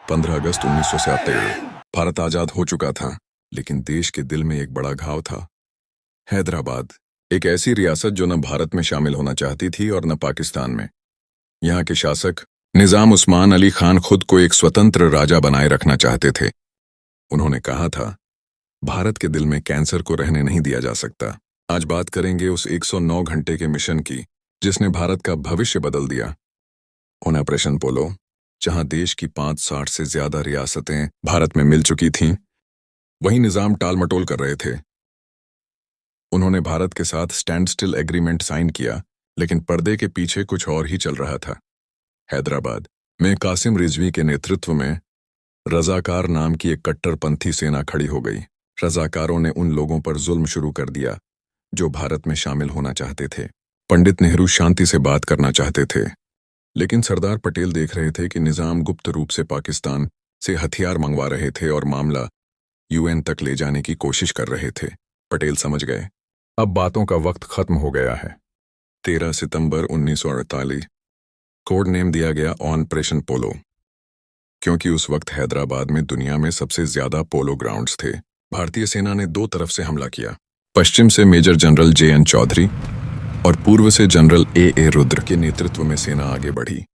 15 अगस्त 1977। भारत आजाद हो चुका था, लेकिन देश के दिल में एक बड़ा घाव था। हैदराबाद, एक ऐसी रियासत जो न भारत में शामिल होना चाहती थी और न पाकिस्तान में। यहाँ के शासक निजाम उस्मान अली खान खुद को एक स्वतंत्र राजा बनाए रखना चाहते थे। उन्होंने कहा था, भारत के दिल में कैंसर को रहने नहीं दिया जा सकता। आज बात करेंगे उस 109 घंटे के मिशन की जिसने भारत का भविष्य बदल दिया। ऑपरेशन पोलो, जहां देश की 560 से ज्यादा रियासतें भारत में मिल चुकी थीं, वहीं निजाम टालमटोल कर रहे थे। उन्होंने भारत के साथ स्टैंड स्टिल एग्रीमेंट साइन किया, लेकिन पर्दे के पीछे कुछ और ही चल रहा था। हैदराबाद में कासिम रिजवी के नेतृत्व में रजाकार नाम की एक कट्टरपंथी सेना खड़ी हो गई। रजाकारों ने उन लोगों पर जुल्म शुरू कर दिया जो भारत में शामिल होना चाहते थे। पंडित नेहरू शांति से बात करना चाहते थे, लेकिन सरदार पटेल देख रहे थे कि निजाम गुप्त रूप से पाकिस्तान से हथियार मंगवा रहे थे और मामला यूएन तक ले जाने की कोशिश कर रहे थे। पटेल समझ गए, अब बातों का वक्त खत्म हो गया है। 13 सितंबर 1948 कोड नेम दिया गया ऑपरेशन पोलो, क्योंकि उस वक्त हैदराबाद में दुनिया में सबसे ज्यादा पोलो ग्राउंड्स थे। भारतीय सेना ने दो तरफ से हमला किया। पश्चिम से मेजर जनरल JN चौधरी और पूर्व से जनरल AA रुद्र के नेतृत्व में सेना आगे बढ़ी।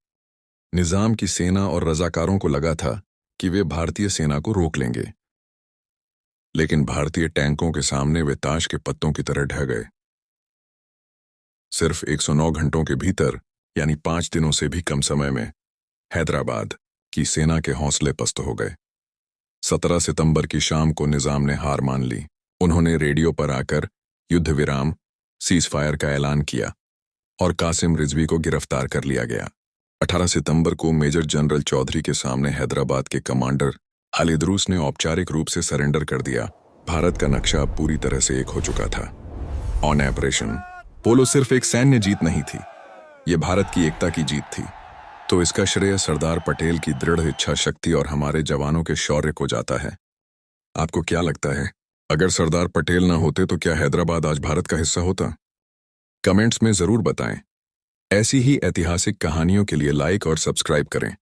निजाम की सेना और रजाकारों को लगा था कि वे भारतीय सेना को रोक लेंगे, लेकिन भारतीय टैंकों के सामने वे ताश के पत्तों की तरह ढह गए। सिर्फ 109 घंटों के भीतर, यानी 5 दिनों से भी कम समय में, हैदराबाद की सेना के हौसले पस्त हो गए। 17 सितंबर की शाम को निजाम ने हार मान ली। उन्होंने रेडियो पर आकर युद्ध विराम, सीज फायर का ऐलान किया और कासिम रिजवी को गिरफ्तार कर लिया गया। 18 सितंबर को मेजर जनरल चौधरी के सामने हैदराबाद के कमांडर खालिद रूस ने औपचारिक रूप से सरेंडर कर दिया। भारत का नक्शा पूरी तरह से एक हो चुका था। ऑपरेशन पोलो सिर्फ एक सैन्य जीत नहीं थी, ये भारत की एकता की जीत थी। तो इसका श्रेय सरदार पटेल की दृढ़ इच्छा शक्ति और हमारे जवानों के शौर्य को जाता है। आपको क्या लगता है, अगर सरदार पटेल ना होते तो क्या हैदराबाद आज भारत का हिस्सा होता? कमेंट्स में जरूर बताएं। ऐसी ही ऐतिहासिक कहानियों के लिए लाइक और सब्सक्राइब करें।